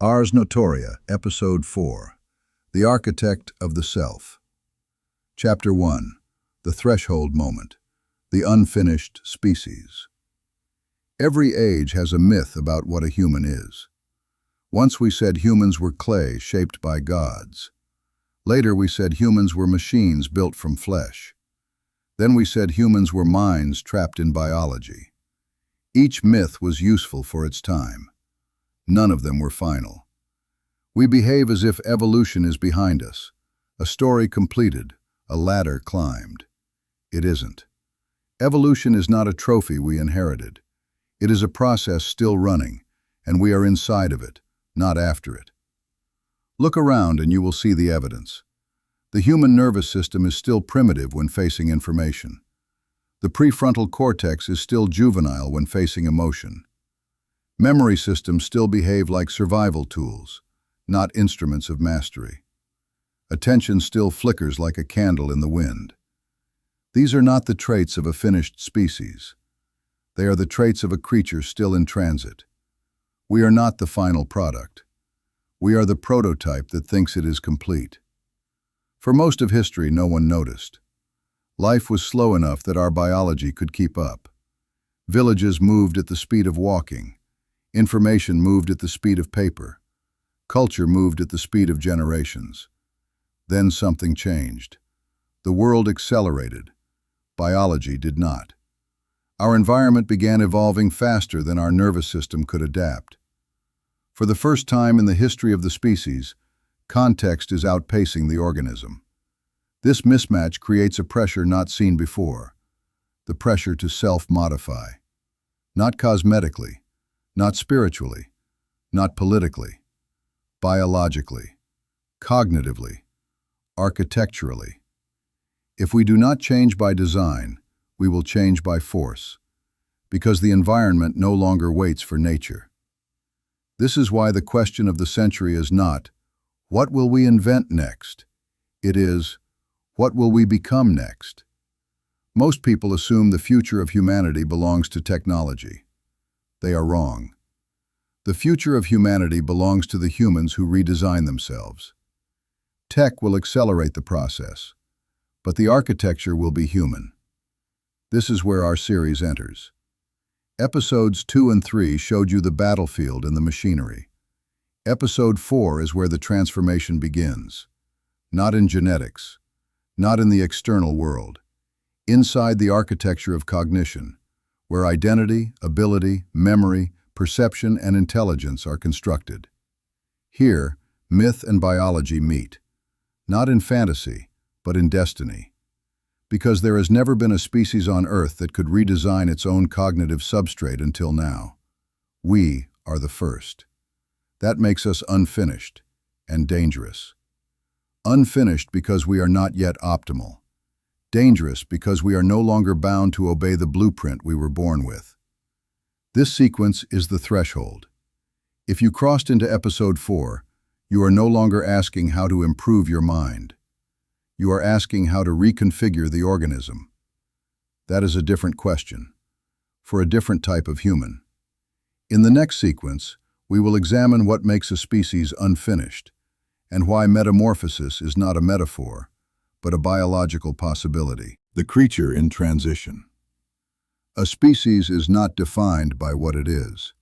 Ars Notoria, Episode 4, The Architect of the Self. Chapter 1, The Threshold Moment, The Unfinished Species. Every age has a myth about what a human is. Once we said humans were clay shaped by gods. Later we said humans were machines built from flesh. Then we said humans were minds trapped in biology. Each myth was useful for its time. None of them were final. We behave as if evolution is behind us, a story completed, a ladder climbed. It isn't. Evolution is not a trophy we inherited. It is a process still running, and we are inside of it, not after it. Look around and you will see the evidence. The human nervous system is still primitive when facing information. The prefrontal cortex is still juvenile when facing emotion. Memory systems still behave like survival tools, not instruments of mastery. Attention still flickers like a candle in the wind. These are not the traits of a finished species. They are the traits of a creature still in transit. We are not the final product. We are the prototype that thinks it is complete. For most of history, no one noticed. Life was slow enough that our biology could keep up. Villages moved at the speed of walking. Information moved at the speed of paper. Culture moved at the speed of generations. Then something changed. The world accelerated. Biology did not. Our environment began evolving faster than our nervous system could adapt. For the first time in the history of the species, context is outpacing the organism. This mismatch creates a pressure not seen before, the pressure to self-modify. Not cosmetically, not spiritually, not politically, biologically, cognitively, architecturally. If we do not change by design, we will change by force, because the environment no longer waits for nature. This is why the question of the century is not, what will we invent next? It is, what will we become next? Most people assume the future of humanity belongs to technology. They are wrong. The future of humanity belongs to the humans who redesign themselves. Tech will accelerate the process, but the architecture will be human. This is where our series enters. Episodes 2 and 3 showed you the battlefield and the machinery. Episode 4 is where the transformation begins. Not in genetics, not in the external world. Inside the architecture of cognition, where identity, ability, memory, perception, and intelligence are constructed. Here, myth and biology meet, not in fantasy, but in destiny. Because there has never been a species on Earth that could redesign its own cognitive substrate until now. We are the first. That makes us unfinished and dangerous. Unfinished because we are not yet optimal. Dangerous because we are no longer bound to obey the blueprint we were born with. This sequence is the threshold. If you crossed into Episode 4, you are no longer asking how to improve your mind. You are asking how to reconfigure the organism. That is a different question, for a different type of human. In the next sequence, we will examine what makes a species unfinished, and why metamorphosis is not a metaphor, but a biological possibility. The creature in transition. A species is not defined by what it is.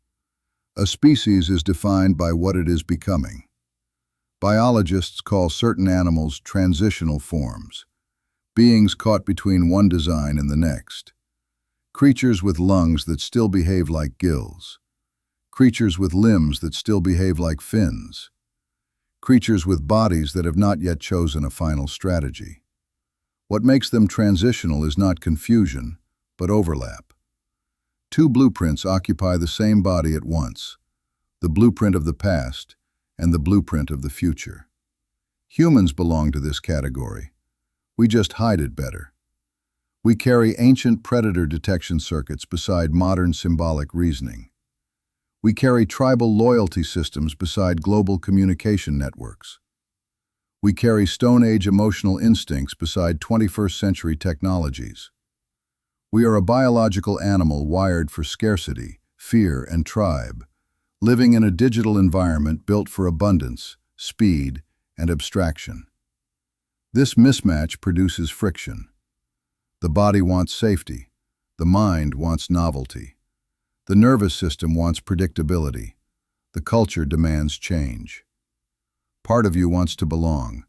A species is defined by what it is becoming. Biologists call certain animals transitional forms, beings caught between one design and the next. Creatures with lungs that still behave like gills. Creatures with limbs that still behave like fins. Creatures with bodies that have not yet chosen a final strategy. What makes them transitional is not confusion, but overlap. Two blueprints occupy the same body at once, the blueprint of the past and the blueprint of the future. Humans belong to this category. We just hide it better. We carry ancient predator detection circuits beside modern symbolic reasoning. We carry tribal loyalty systems beside global communication networks. We carry Stone Age emotional instincts beside 21st century technologies. We are a biological animal wired for scarcity, fear, and tribe, living in a digital environment built for abundance, speed, and abstraction. This mismatch produces friction. The body wants safety. The mind wants novelty. The nervous system wants predictability. The culture demands change. Part of you wants to belong.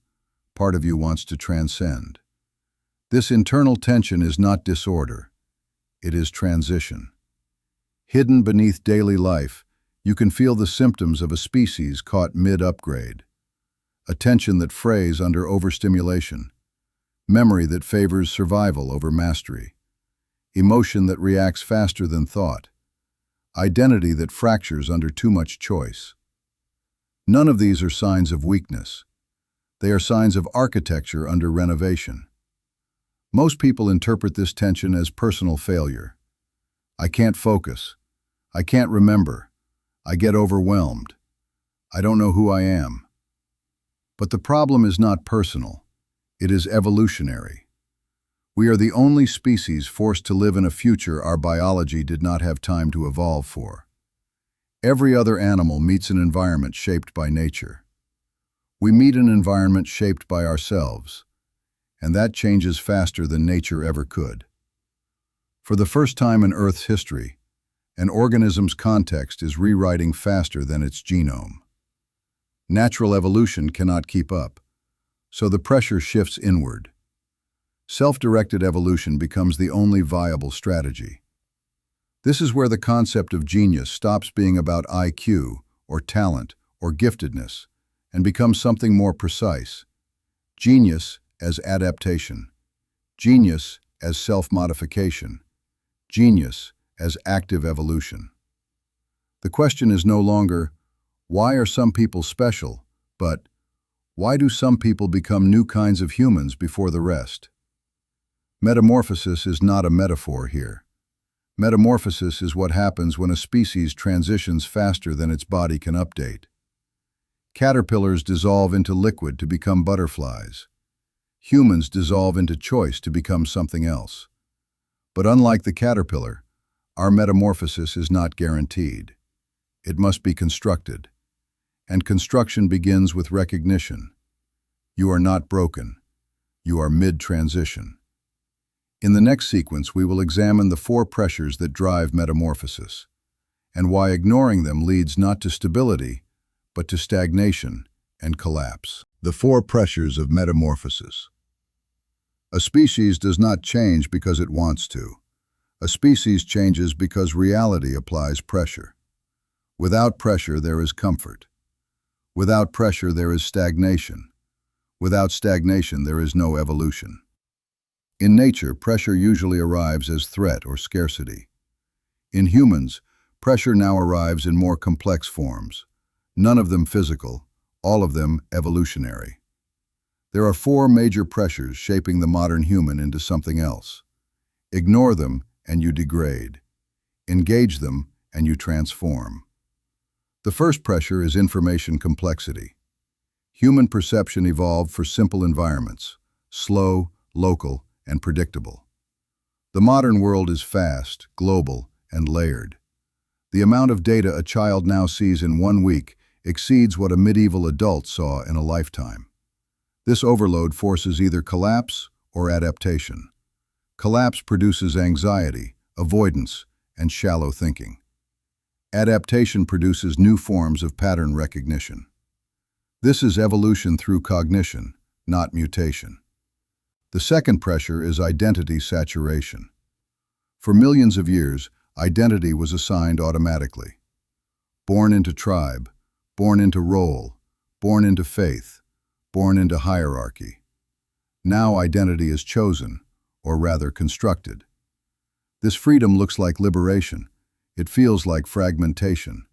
Part of you wants to transcend. This internal tension is not disorder. It is transition. Hidden beneath daily life, you can feel the symptoms of a species caught mid-upgrade. Attention that frays under overstimulation. Memory that favors survival over mastery. Emotion that reacts faster than thought. Identity that fractures under too much choice. None of these are signs of weakness. They are signs of architecture under renovation. Most people interpret this tension as personal failure. I can't focus. I can't remember. I get overwhelmed. I don't know who I am. But the problem is not personal. It is evolutionary. We are the only species forced to live in a future our biology did not have time to evolve for. Every other animal meets an environment shaped by nature. We meet an environment shaped by ourselves, and that changes faster than nature ever could. For the first time in Earth's history, an organism's context is rewriting faster than its genome. Natural evolution cannot keep up, so the pressure shifts inward. Self-directed evolution becomes the only viable strategy. This is where the concept of genius stops being about IQ, or talent, or giftedness, and becomes something more precise. Genius as adaptation. Genius as self-modification. Genius as active evolution. The question is no longer, why are some people special, but why do some people become new kinds of humans before the rest? Metamorphosis is not a metaphor here. Metamorphosis is what happens when a species transitions faster than its body can update. Caterpillars dissolve into liquid to become butterflies. Humans dissolve into choice to become something else. But unlike the caterpillar, our metamorphosis is not guaranteed. It must be constructed. And construction begins with recognition. You are not broken. You are mid-transition. In the next sequence, we will examine the 4 pressures that drive metamorphosis, and why ignoring them leads not to stability, but to stagnation and collapse. The 4 pressures of metamorphosis. A species does not change because it wants to. A species changes because reality applies pressure. Without pressure, there is comfort. Without pressure, there is stagnation. Without stagnation, there is no evolution. In nature, pressure usually arrives as threat or scarcity. In humans, pressure now arrives in more complex forms, none of them physical, all of them evolutionary. There are 4 major pressures shaping the modern human into something else. Ignore them and you degrade. Engage them and you transform. The first pressure is information complexity. Human perception evolved for simple environments, slow, local, and predictable. The modern world is fast, global, and layered. The amount of data a child now sees in 1 week exceeds what a medieval adult saw in a lifetime. This overload forces either collapse or adaptation. Collapse produces anxiety, avoidance, and shallow thinking. Adaptation produces new forms of pattern recognition. This is evolution through cognition, not mutation. The second pressure is identity saturation. For millions of years, identity was assigned automatically. Born into tribe, born into role, born into faith, born into hierarchy. Now identity is chosen, or rather constructed. This freedom looks like liberation. It feels like fragmentation.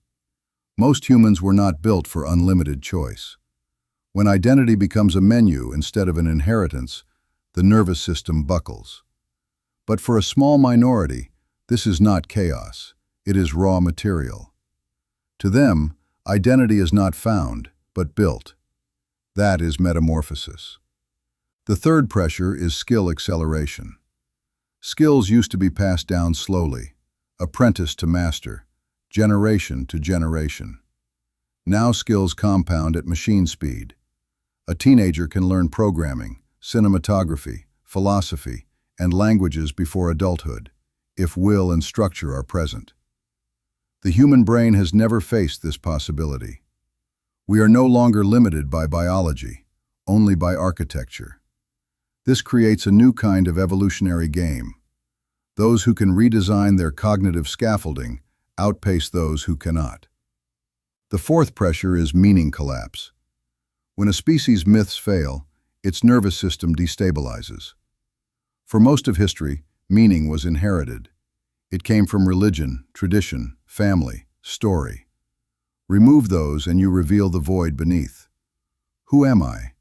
Most humans were not built for unlimited choice. When identity becomes a menu instead of an inheritance, the nervous system buckles. But for a small minority, this is not chaos. It is raw material. To them, identity is not found, but built. That is metamorphosis. The third pressure is skill acceleration. Skills used to be passed down slowly, apprentice to master, generation to generation. Now skills compound at machine speed. A teenager can learn programming, cinematography, philosophy, and languages before adulthood, if will and structure are present. The human brain has never faced this possibility. We are no longer limited by biology, only by architecture. This creates a new kind of evolutionary game. Those who can redesign their cognitive scaffolding outpace those who cannot. The fourth pressure is meaning collapse. When a species' myths fail, its nervous system destabilizes. For most of history, meaning was inherited. It came from religion, tradition, family, story. Remove those and you reveal the void beneath. Who am I?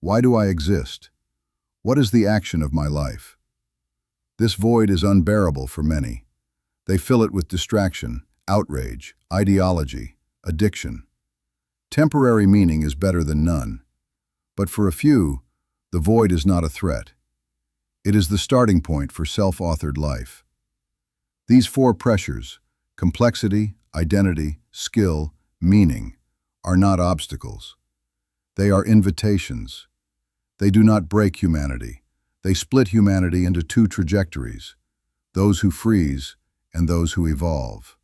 Why do I exist? What is the action of my life? This void is unbearable for many. They fill it with distraction, outrage, ideology, addiction. Temporary meaning is better than none. But for a few, the void is not a threat. It is the starting point for self-authored life. These four pressures, complexity, identity, skill, meaning, are not obstacles. They are invitations. They do not break humanity. They split humanity into two trajectories, those who freeze and those who evolve.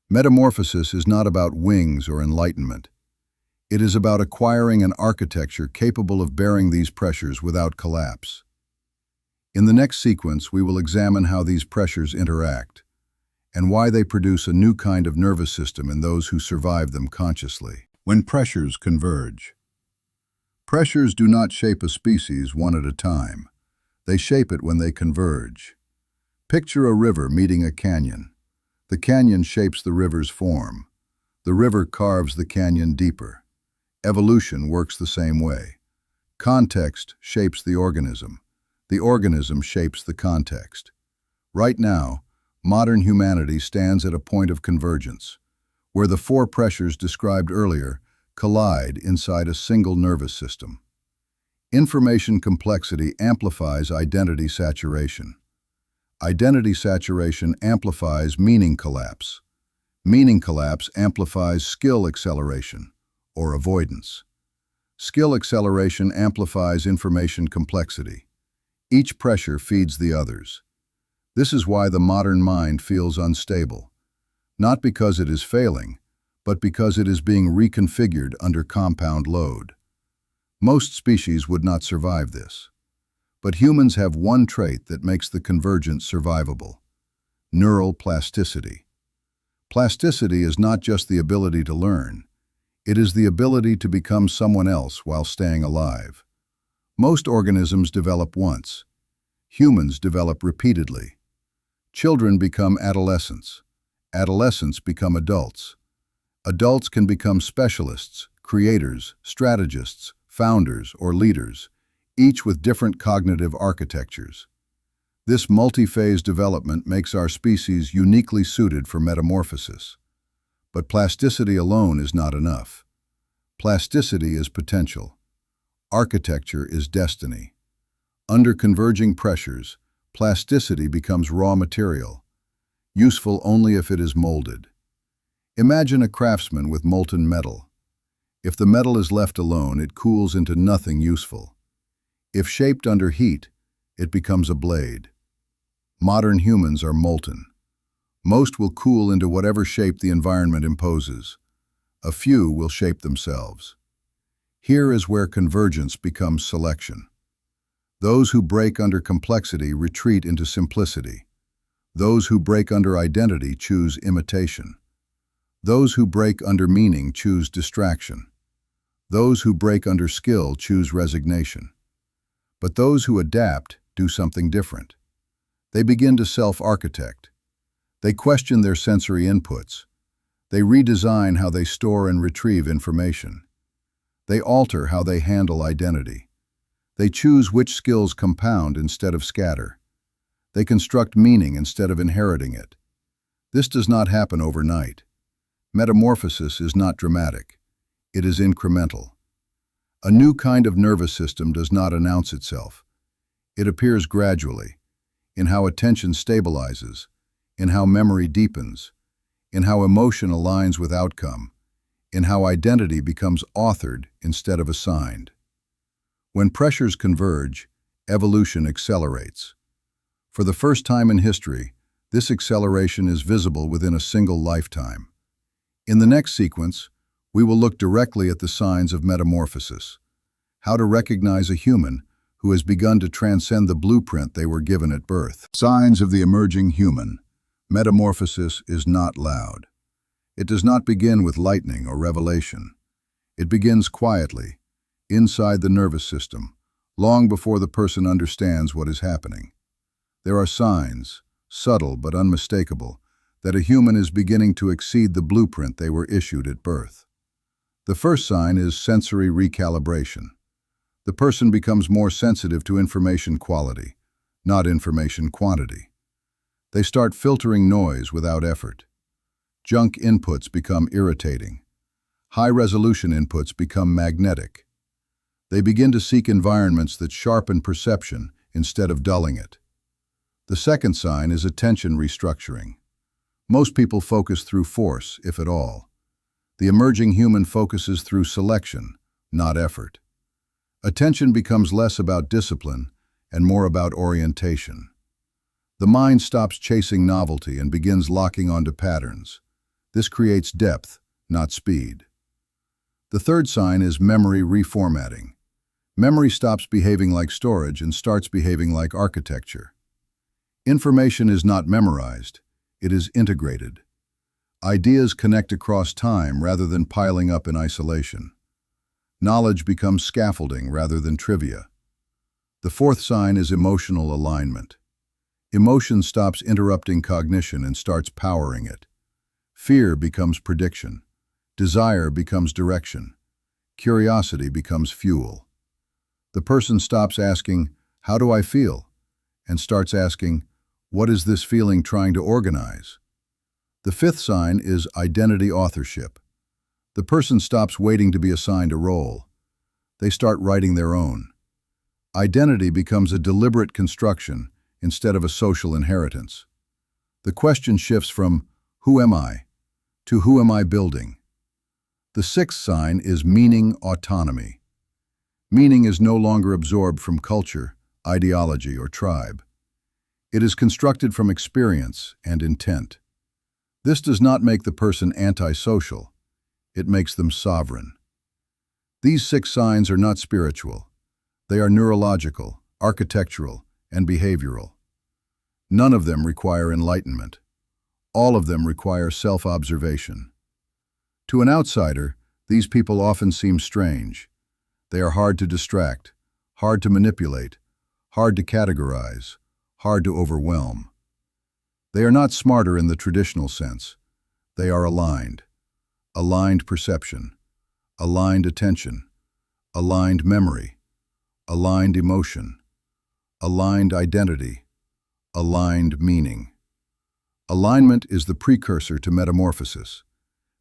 Metamorphosis is not about wings or enlightenment. It is about acquiring an architecture capable of bearing these pressures without collapse. In the next sequence, we will examine how these pressures interact and why they produce a new kind of nervous system in those who survive them consciously. When pressures converge. Pressures do not shape a species one at a time. They shape it when they converge. Picture a river meeting a canyon. The canyon shapes the river's form. The river carves the canyon deeper. Evolution works the same way. Context shapes the organism. The organism shapes the context. Right now, modern humanity stands at a point of convergence, where the four pressures described earlier collide inside a single nervous system. Information complexity amplifies identity saturation. Identity saturation amplifies meaning collapse. Meaning collapse amplifies skill acceleration, or avoidance. Skill acceleration amplifies information complexity. Each pressure feeds the others. This is why the modern mind feels unstable, not because it is failing, but because it is being reconfigured under compound load. Most species would not survive this. But humans have one trait that makes the convergence survivable: neural plasticity. Plasticity is not just the ability to learn. It is the ability to become someone else while staying alive. Most organisms develop once. Humans develop repeatedly. Children become adolescents. Adolescents become adults. Adults can become specialists, creators, strategists, founders, or leaders, each with different cognitive architectures. This multi-phase development makes our species uniquely suited for metamorphosis. But plasticity alone is not enough. Plasticity is potential. Architecture is destiny. Under converging pressures, plasticity becomes raw material, useful only if it is molded. Imagine a craftsman with molten metal. If the metal is left alone, it cools into nothing useful. If shaped under heat, it becomes a blade. Modern humans are molten. Most will cool into whatever shape the environment imposes. A few will shape themselves. Here is where convergence becomes selection. Those who break under complexity retreat into simplicity. Those who break under identity choose imitation. Those who break under meaning choose distraction. Those who break under skill choose resignation. But those who adapt do something different. They begin to self-architect. They question their sensory inputs. They redesign how they store and retrieve information. They alter how they handle identity. They choose which skills compound instead of scatter. They construct meaning instead of inheriting it. This does not happen overnight. Metamorphosis is not dramatic. It is incremental. A new kind of nervous system does not announce itself. It appears gradually, in how attention stabilizes, in how memory deepens, in how emotion aligns with outcome, in how identity becomes authored instead of assigned. When pressures converge, evolution accelerates. For the first time in history, this acceleration is visible within a single lifetime. In the next sequence, we will look directly at the signs of metamorphosis, how to recognize a human who has begun to transcend the blueprint they were given at birth. Signs of the emerging human. Metamorphosis is not loud. It does not begin with lightning or revelation. It begins quietly, inside the nervous system, long before the person understands what is happening. There are signs, subtle but unmistakable, that a human is beginning to exceed the blueprint they were issued at birth. The first sign is sensory recalibration. The person becomes more sensitive to information quality, not information quantity. They start filtering noise without effort. Junk inputs become irritating. High-resolution inputs become magnetic. They begin to seek environments that sharpen perception instead of dulling it. The second sign is attention restructuring. Most people focus through force, if at all. The emerging human focuses through selection, not effort. Attention becomes less about discipline and more about orientation. The mind stops chasing novelty and begins locking onto patterns. This creates depth, not speed. The third sign is memory reformatting. Memory stops behaving like storage and starts behaving like architecture. Information is not memorized, it is integrated. Ideas connect across time rather than piling up in isolation. Knowledge becomes scaffolding rather than trivia. The fourth sign is emotional alignment. Emotion stops interrupting cognition and starts powering it. Fear becomes prediction. Desire becomes direction. Curiosity becomes fuel. The person stops asking, "How do I feel?" and starts asking, "What is this feeling trying to organize?" The fifth sign is identity authorship. The person stops waiting to be assigned a role. They start writing their own. Identity becomes a deliberate construction instead of a social inheritance. The question shifts from, "Who am I?" to "Who am I building?" The sixth sign is meaning autonomy. Meaning is no longer absorbed from culture, ideology, or tribe. It is constructed from experience and intent. This does not make the person antisocial. It makes them sovereign. These six signs are not spiritual. They are neurological, architectural, and behavioral. None of them require enlightenment. All of them require self-observation. To an outsider, these people often seem strange. They are hard to distract, hard to manipulate, hard to categorize, hard to overwhelm. They are not smarter in the traditional sense. They are aligned. Aligned perception, aligned attention, aligned memory, aligned emotion, aligned identity, aligned meaning. Alignment is the precursor to metamorphosis,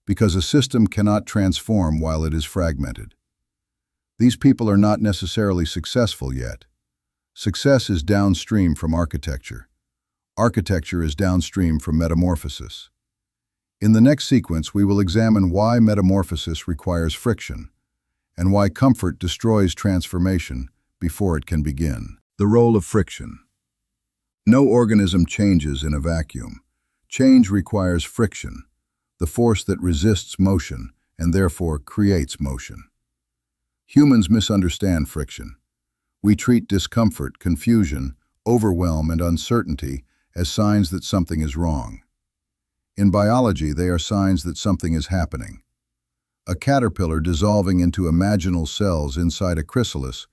because a system cannot transform while it is fragmented. These people are not necessarily successful yet. Success is downstream from architecture. Architecture is downstream from metamorphosis. In the next sequence, we will examine why metamorphosis requires friction and why comfort destroys transformation before it can begin. The role of friction. No organism changes in a vacuum. Change requires friction, the force that resists motion and therefore creates motion. Humans misunderstand friction. We treat discomfort, confusion, overwhelm, and uncertainty as signs that something is wrong. In biology, they are signs that something is happening. A caterpillar dissolving into imaginal cells inside a chrysalis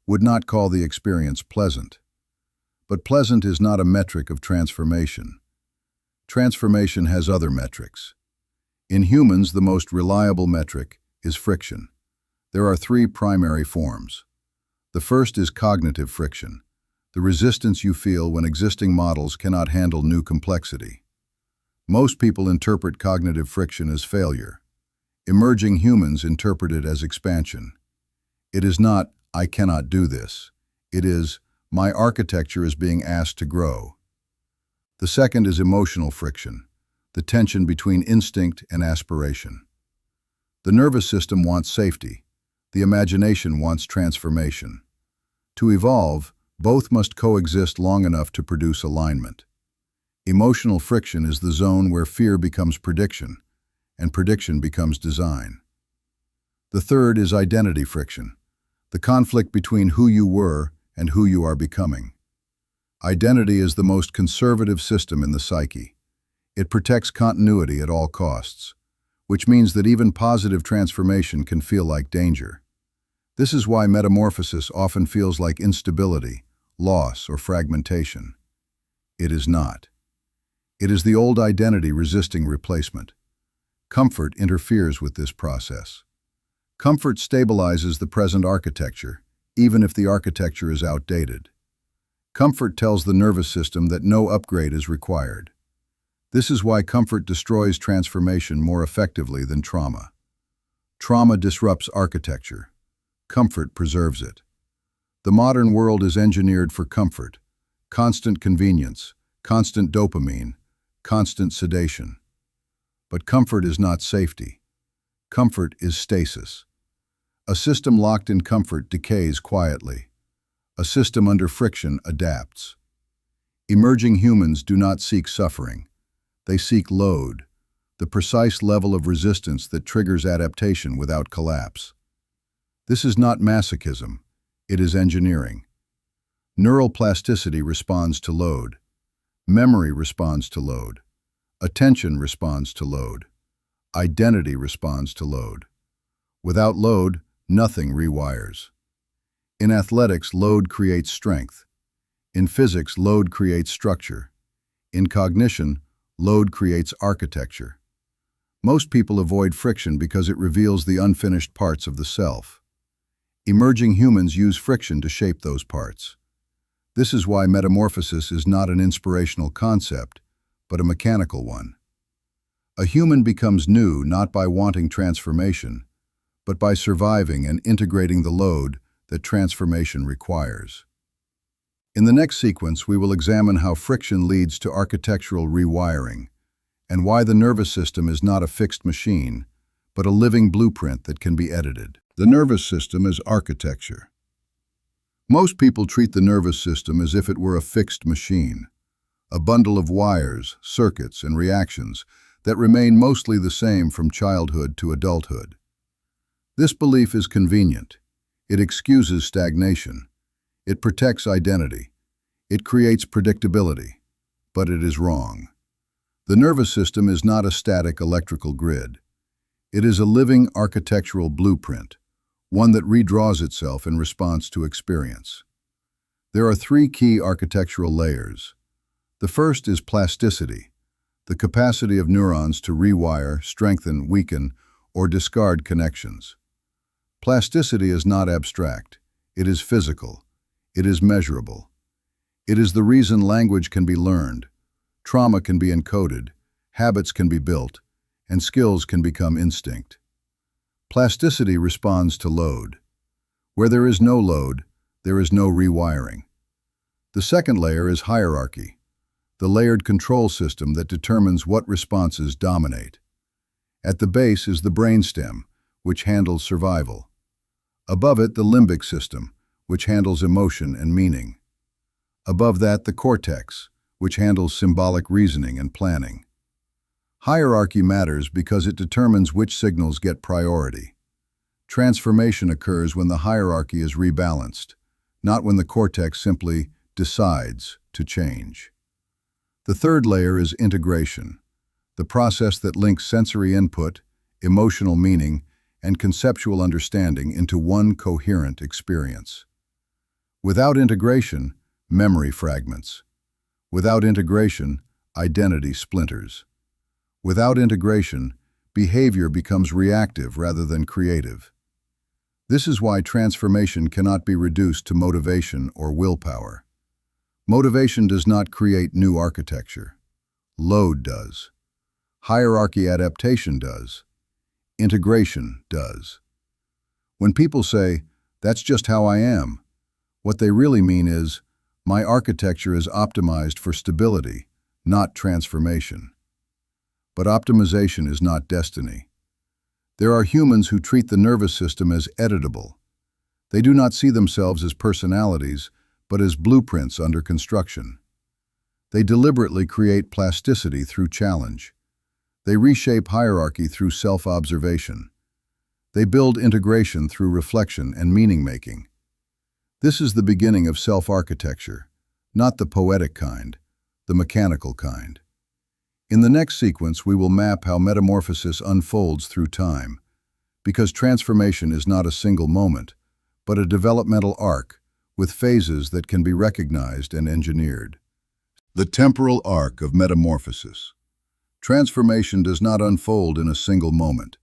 would not call the experience pleasant. But pleasant is not a metric of transformation. Transformation has other metrics. In humans, the most reliable metric is friction. There are three primary forms. The first is cognitive friction, the resistance you feel when existing models cannot handle new complexity. Most people interpret cognitive friction as failure. Emerging humans interpret it as expansion. It is not, "I cannot do this." It is, "My architecture is being asked to grow." The second is emotional friction, the tension between instinct and aspiration. The nervous system wants safety. The imagination wants transformation. To evolve, both must coexist long enough to produce alignment. Emotional friction is the zone where fear becomes prediction, and prediction becomes design. The third is identity friction, the conflict between who you were and who you are becoming. Identity is the most conservative system in the psyche. It protects continuity at all costs, which means that even positive transformation can feel like danger. This is why metamorphosis often feels like instability, loss, or fragmentation. It is not. It is the old identity resisting replacement. Comfort interferes with this process. Comfort stabilizes the present architecture, even if the architecture is outdated. Comfort tells the nervous system that no upgrade is required. This is why comfort destroys transformation more effectively than trauma. Trauma disrupts architecture. Comfort preserves it. The modern world is engineered for comfort, constant convenience, constant dopamine, constant sedation. But comfort is not safety. Comfort is stasis. A system locked in comfort decays quietly. A system under friction adapts. Emerging humans do not seek suffering. They seek load, the precise level of resistance that triggers adaptation without collapse. This is not masochism, it is engineering. Neural plasticity responds to load. Memory responds to load. Attention responds to load. Identity responds to load. Without load, nothing rewires. In athletics, load creates strength. In physics, load creates structure. In cognition, load creates architecture. Most people avoid friction because it reveals the unfinished parts of the self. Emerging humans use friction to shape those parts. This is why metamorphosis is not an inspirational concept, but a mechanical one. A human becomes new not by wanting transformation, but by surviving and integrating the load that transformation requires. In the next sequence, we will examine how friction leads to architectural rewiring, and why the nervous system is not a fixed machine, but a living blueprint that can be edited. The nervous system is architecture. Most people treat the nervous system as if it were a fixed machine, a bundle of wires, circuits, and reactions that remain mostly the same from childhood to adulthood. This belief is convenient. It excuses stagnation. It protects identity. It creates predictability. But it is wrong. The nervous system is not a static electrical grid. It is a living architectural blueprint, one that redraws itself in response to experience. There are three key architectural layers. The first is plasticity, the capacity of neurons to rewire, strengthen, weaken, or discard connections. Plasticity is not abstract. It is physical. It is measurable. It is the reason language can be learned, trauma can be encoded, habits can be built, and skills can become instinct. Plasticity responds to load. Where there is no load, there is no rewiring. The second layer is hierarchy, the layered control system that determines what responses dominate. At the base is the brainstem, which handles survival. Above it, the limbic system, which handles emotion and meaning. Above that, the cortex, which handles symbolic reasoning and planning. Hierarchy matters because it determines which signals get priority. Transformation occurs when the hierarchy is rebalanced, not when the cortex simply decides to change. The third layer is integration, the process that links sensory input, emotional meaning, and conceptual understanding into one coherent experience. Without integration, memory fragments. Without integration, identity splinters. Without integration, behavior becomes reactive rather than creative. This is why transformation cannot be reduced to motivation or willpower. Motivation does not create new architecture. Load does. Hierarchy adaptation does. Integration does. When people say, "That's just how I am," what they really mean is, my architecture is optimized for stability, not transformation. But optimization is not destiny. There are humans who treat the nervous system as editable. They do not see themselves as personalities, but as blueprints under construction. They deliberately create plasticity through challenge. They reshape hierarchy through self-observation. They build integration through reflection and meaning-making. This is the beginning of self-architecture, not the poetic kind, the mechanical kind. In the next sequence, we will map how metamorphosis unfolds through time, because transformation is not a single moment, but a developmental arc with phases that can be recognized and engineered. The temporal arc of metamorphosis. Transformation does not unfold in a single moment.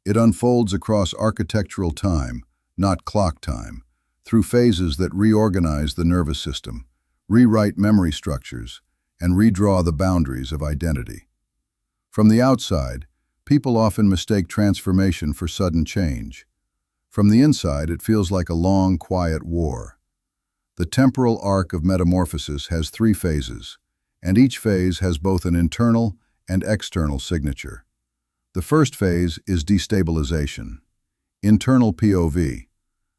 It unfolds across architectural time, not clock time, through phases that reorganize the nervous system, rewrite memory structures, and redraw the boundaries of identity. From the outside, people often mistake transformation for sudden change. From the inside, it feels like a long, quiet war. The temporal arc of metamorphosis has 3 phases, and each phase has both an internal and external signature. The first phase is destabilization. Internal POV.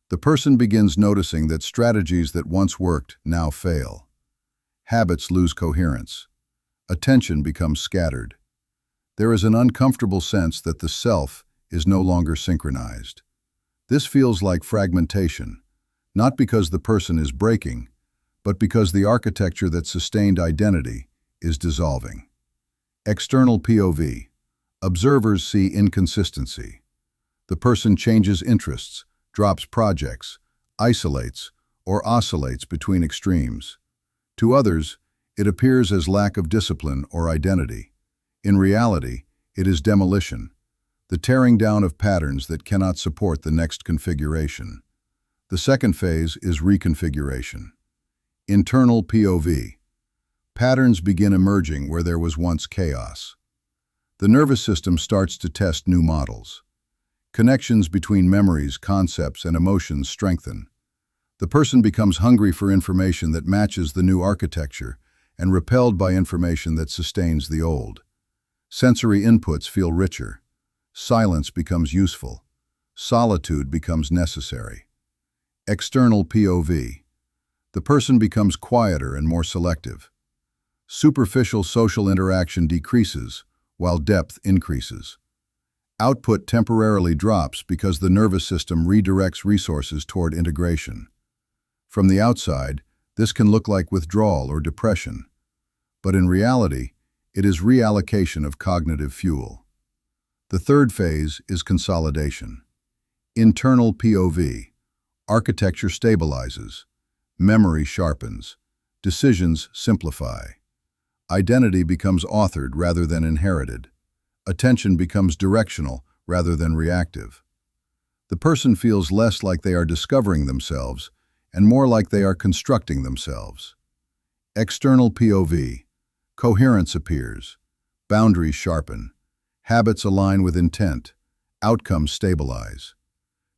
The person begins noticing that strategies that once worked now fail. Habits lose coherence. Attention becomes scattered. There is an uncomfortable sense that the self is no longer synchronized. This feels like fragmentation, not because the person is breaking, but because the architecture that sustained identity is dissolving. External POV. Observers see inconsistency. The person changes interests, drops projects, isolates, or oscillates between extremes. To others, it appears as lack of discipline or identity. In reality, it is demolition, the tearing down of patterns that cannot support the next configuration. The second phase is reconfiguration. Internal POV. Patterns begin emerging where there was once chaos. The nervous system starts to test new models. Connections between memories, concepts, and emotions strengthen. The person becomes hungry for information that matches the new architecture and repelled by information that sustains the old. Sensory inputs feel richer. Silence becomes useful. Solitude becomes necessary. External POV. The person becomes quieter and more selective. Superficial social interaction decreases, while depth increases. Output temporarily drops because the nervous system redirects resources toward integration. From the outside, this can look like withdrawal or depression, but in reality, it is reallocation of cognitive fuel. The third phase is consolidation. Internal POV. Architecture stabilizes. Memory sharpens. Decisions simplify. Identity becomes authored rather than inherited. Attention becomes directional rather than reactive. The person feels less like they are discovering themselves and more like they are constructing themselves. External POV. Coherence appears. Boundaries sharpen. Habits align with intent. Outcomes stabilize.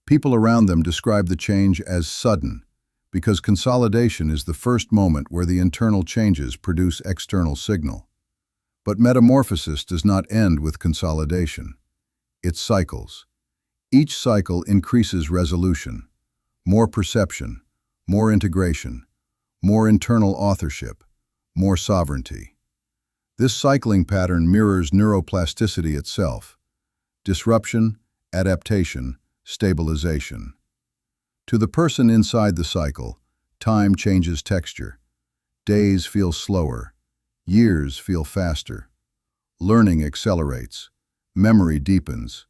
People around them describe the change as sudden, because consolidation is the first moment where the internal changes produce external signal. But metamorphosis does not end with consolidation. It cycles. Each cycle increases resolution, more perception, more integration, more internal authorship, more sovereignty. This cycling pattern mirrors neuroplasticity itself: disruption, adaptation, stabilization. To the person inside the cycle, time changes texture. Days feel slower. Years feel faster. Learning accelerates. Memory deepens.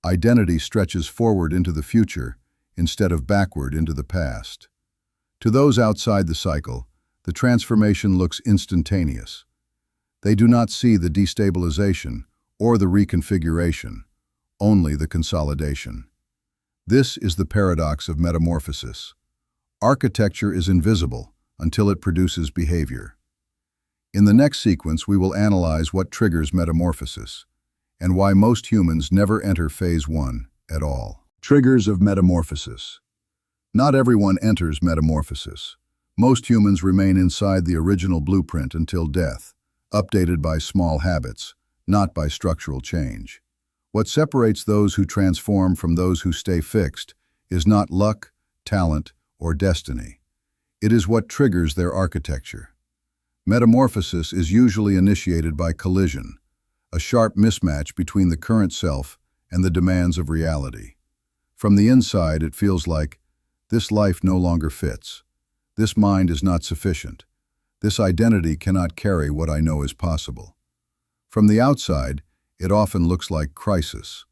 Identity stretches forward into the future instead of backward into the past. To those outside the cycle, the transformation looks instantaneous. They do not see the destabilization or the reconfiguration, only the consolidation. This is the paradox of metamorphosis. Architecture is invisible until it produces behavior. In the next sequence, we will analyze what triggers metamorphosis and why most humans never enter phase 1 at all. Triggers of metamorphosis. Not everyone enters metamorphosis. Most humans remain inside the original blueprint until death, updated by small habits, not by structural change. What separates those who transform from those who stay fixed is not luck, talent, or destiny. It is what triggers their architecture. Metamorphosis is usually initiated by collision, a sharp mismatch between the current self and the demands of reality. From the inside, it feels like, this life no longer fits. This mind is not sufficient. This identity cannot carry what I know is possible. From the outside, it often looks like crisis.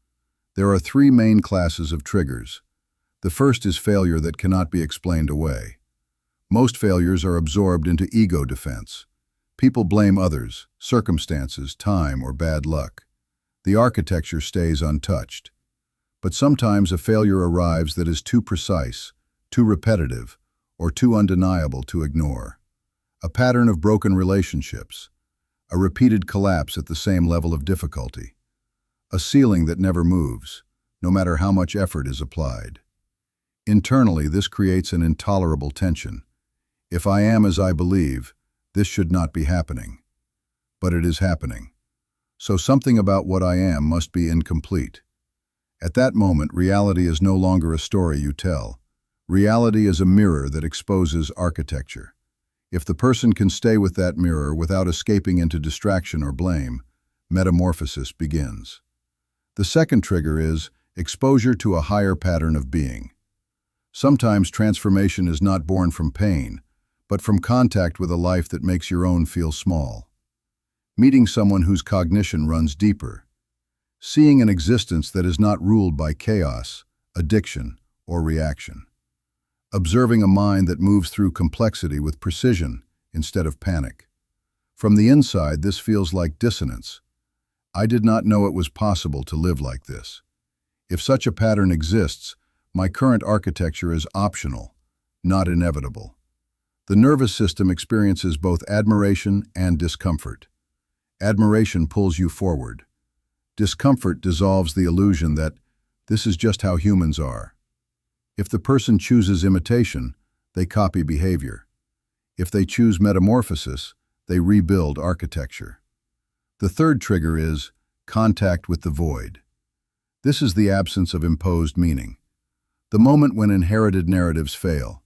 There are three main classes of triggers. The first is failure that cannot be explained away. Most failures are absorbed into ego defense. People blame others, circumstances, time, or bad luck. The architecture stays untouched. But sometimes a failure arrives that is too precise, too repetitive, or too undeniable to ignore. A pattern of broken relationships, a repeated collapse at the same level of difficulty, a ceiling that never moves, no matter how much effort is applied. Internally, this creates an intolerable tension. If I am as I believe, this should not be happening. But it is happening. So something about what I am must be incomplete. At that moment, reality is no longer a story you tell. Reality is a mirror that exposes architecture. If the person can stay with that mirror without escaping into distraction or blame, metamorphosis begins. The second trigger is exposure to a higher pattern of being. Sometimes transformation is not born from pain, but from contact with a life that makes your own feel small. Meeting someone whose cognition runs deeper. Seeing an existence that is not ruled by chaos, addiction, or reaction. Observing a mind that moves through complexity with precision instead of panic. From the inside, this feels like dissonance. I did not know it was possible to live like this. If such a pattern exists, my current architecture is optional, not inevitable. The nervous system experiences both admiration and discomfort. Admiration pulls you forward. Discomfort dissolves the illusion that this is just how humans are. If the person chooses imitation, they copy behavior. If they choose metamorphosis, they rebuild architecture. The third trigger is contact with the void. This is the absence of imposed meaning. The moment when inherited narratives fail,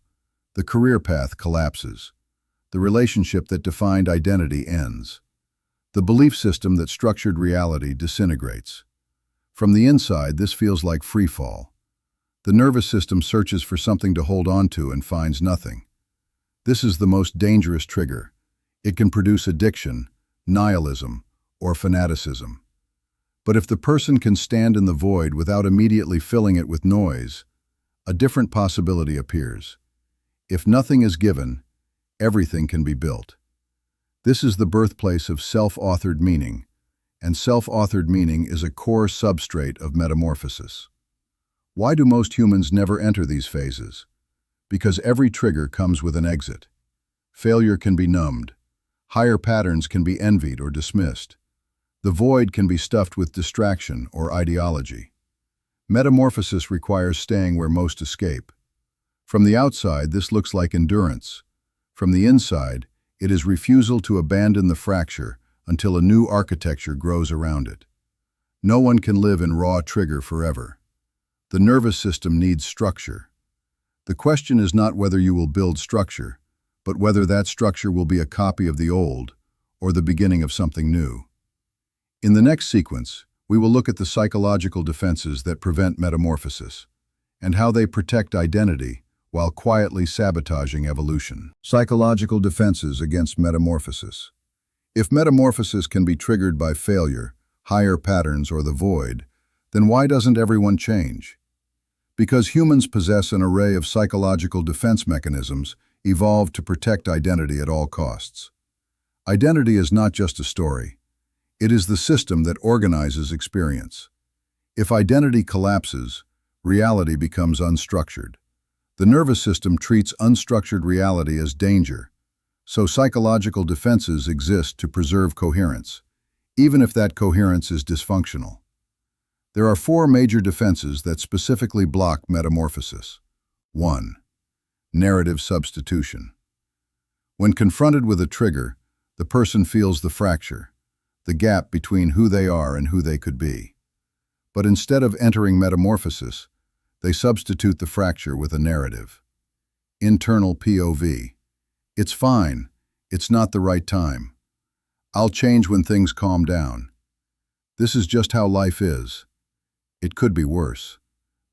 the career path collapses, the relationship that defined identity ends. The belief system that structured reality disintegrates. From the inside, this feels like free fall. The nervous system searches for something to hold on to and finds nothing. This is the most dangerous trigger. It can produce addiction, nihilism, or fanaticism. But if the person can stand in the void without immediately filling it with noise, a different possibility appears. If nothing is given, everything can be built. This is the birthplace of self-authored meaning, and self-authored meaning is a core substrate of metamorphosis. Why do most humans never enter these phases? Because every trigger comes with an exit. Failure can be numbed. Higher patterns can be envied or dismissed. The void can be stuffed with distraction or ideology. Metamorphosis requires staying where most escape. From the outside, this looks like endurance. From the inside, it is refusal to abandon the fracture until a new architecture grows around it. No one can live in raw trigger forever. The nervous system needs structure. The question is not whether you will build structure, but whether that structure will be a copy of the old or the beginning of something new. In the next sequence, we will look at the psychological defenses that prevent metamorphosis and how they protect identity while quietly sabotaging evolution. Psychological defenses against metamorphosis. If metamorphosis can be triggered by failure, higher patterns, or the void, then why doesn't everyone change? Because humans possess an array of psychological defense mechanisms evolved to protect identity at all costs. Identity is not just a story. It is the system that organizes experience. If identity collapses, reality becomes unstructured. The nervous system treats unstructured reality as danger, so psychological defenses exist to preserve coherence, even if that coherence is dysfunctional. There are 4 major defenses that specifically block metamorphosis. 1. Narrative substitution. When confronted with a trigger, the person feels the fracture. the gap between who they are and who they could be. But instead of entering metamorphosis, they substitute the fracture with a narrative. Internal POV. It's fine. It's not the right time. I'll change when things calm down. This is just how life is. It could be worse.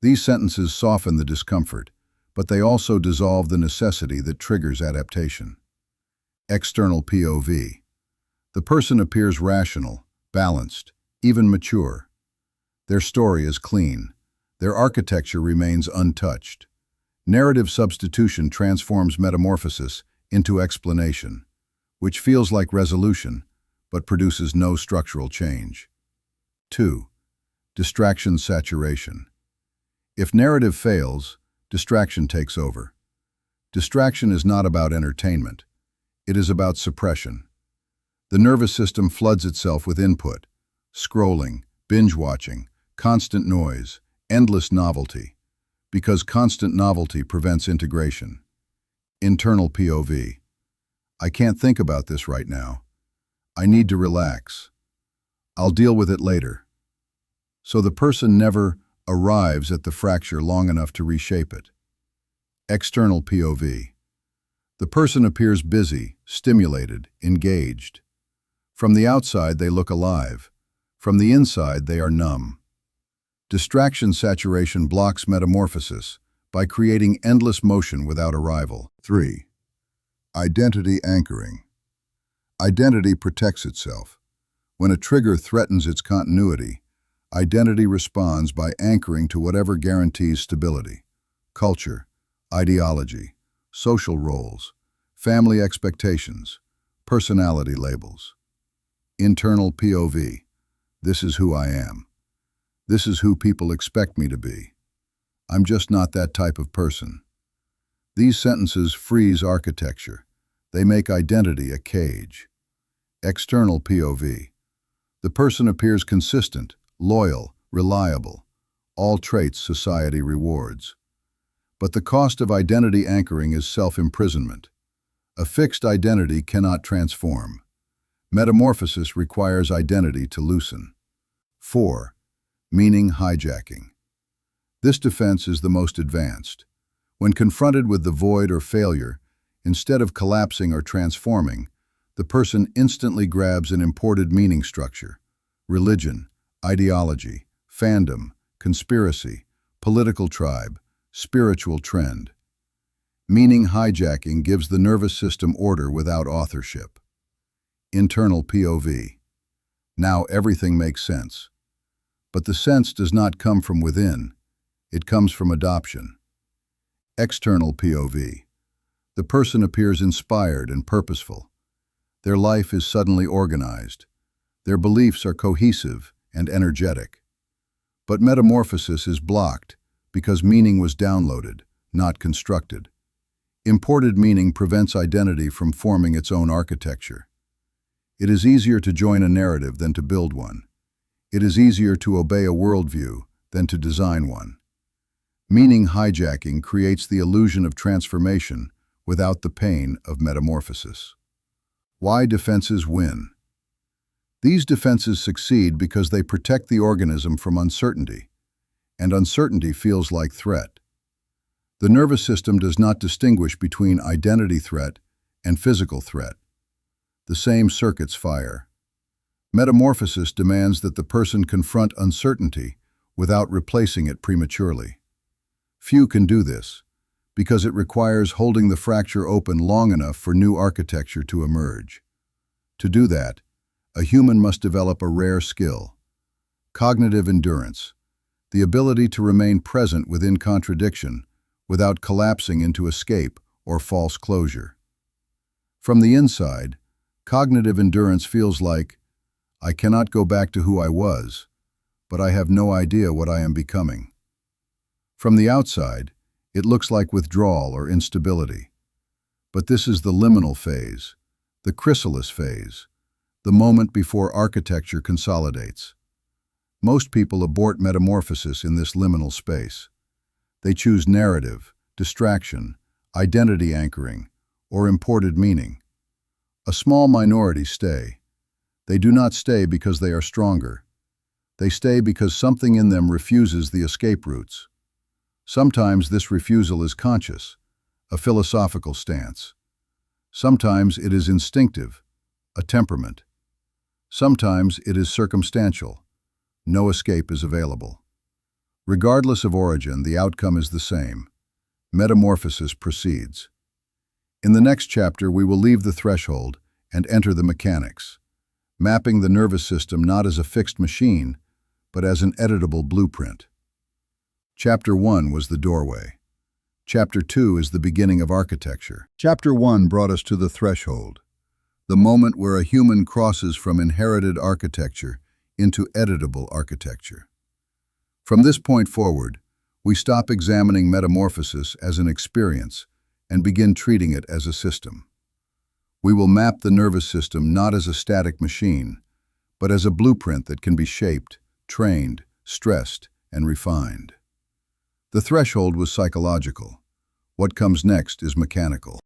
These sentences soften the discomfort, but they also dissolve the necessity that triggers adaptation. External POV. The person appears rational, balanced, even mature. Their story is clean. Their architecture remains untouched. Narrative substitution transforms metamorphosis into explanation, which feels like resolution, but produces no structural change. 2. Distraction saturation. If narrative fails, distraction takes over. Distraction is not about entertainment. It is about suppression. The nervous system floods itself with input, scrolling, binge-watching, constant noise, endless novelty, because constant novelty prevents integration. Internal POV. I can't think about this right now. I need to relax. I'll deal with it later. So the person never arrives at the fracture long enough to reshape it. External POV. The person appears busy, stimulated, engaged. From the outside, they look alive. From the inside, they are numb. Distraction saturation blocks metamorphosis by creating endless motion without arrival. 3. Identity anchoring. Identity protects itself. When a trigger threatens its continuity, identity responds by anchoring to whatever guarantees stability. Culture, ideology, social roles, family expectations, personality labels. Internal POV. This is who I am. This is who people expect me to be. I'm just not that type of person. These sentences freeze architecture. They make identity a cage. External POV. The person appears consistent, loyal, reliable, all traits society rewards. But the cost of identity anchoring is self-imprisonment. A fixed identity cannot transform. Metamorphosis requires identity to loosen. 4. Meaning hijacking. This defense is the most advanced. When confronted with the void or failure, instead of collapsing or transforming, the person instantly grabs an imported meaning structure: religion, ideology, fandom, conspiracy, political tribe, spiritual trend. Meaning hijacking gives the nervous system order without authorship. Internal POV. Now everything makes sense. But the sense does not come from within. It comes from adoption. External POV. The person appears inspired and purposeful. Their life is suddenly organized. Their beliefs are cohesive and energetic. But metamorphosis is blocked because meaning was downloaded, not constructed. Imported meaning prevents identity from forming its own architecture. It is easier to join a narrative than to build one. It is easier to obey a worldview than to design one. Meaning hijacking creates the illusion of transformation without the pain of metamorphosis. Why defenses win? These defenses succeed because they protect the organism from uncertainty, and uncertainty feels like threat. The nervous system does not distinguish between identity threat and physical threat. The same circuits fire. Metamorphosis demands that the person confront uncertainty without replacing it prematurely. Few can do this, because it requires holding the fracture open long enough for new architecture to emerge. To do that, a human must develop a rare skill: cognitive endurance, the ability to remain present within contradiction without collapsing into escape or false closure. From the inside, cognitive endurance feels like, I cannot go back to who I was, but I have no idea what I am becoming. From the outside, it looks like withdrawal or instability. But this is the liminal phase, the chrysalis phase, the moment before architecture consolidates. Most people abort metamorphosis in this liminal space. They choose narrative, distraction, identity anchoring, or imported meaning. A small minority stay. They do not stay because they are stronger. They stay because something in them refuses the escape routes. Sometimes this refusal is conscious, a philosophical stance. Sometimes it is instinctive, a temperament. Sometimes it is circumstantial. No escape is available. Regardless of origin, the outcome is the same. Metamorphosis proceeds. In the next chapter, we will leave the threshold and enter the mechanics, mapping the nervous system not as a fixed machine, but as an editable blueprint. Chapter 1 was the doorway. Chapter 2 is the beginning of architecture. Chapter 1 brought us to the threshold, the moment where a human crosses from inherited architecture into editable architecture. From this point forward, we stop examining metamorphosis as an experience and begin treating it as a system. We will map the nervous system not as a static machine, but as a blueprint that can be shaped, trained, stressed, and refined. The threshold was psychological. What comes next is mechanical.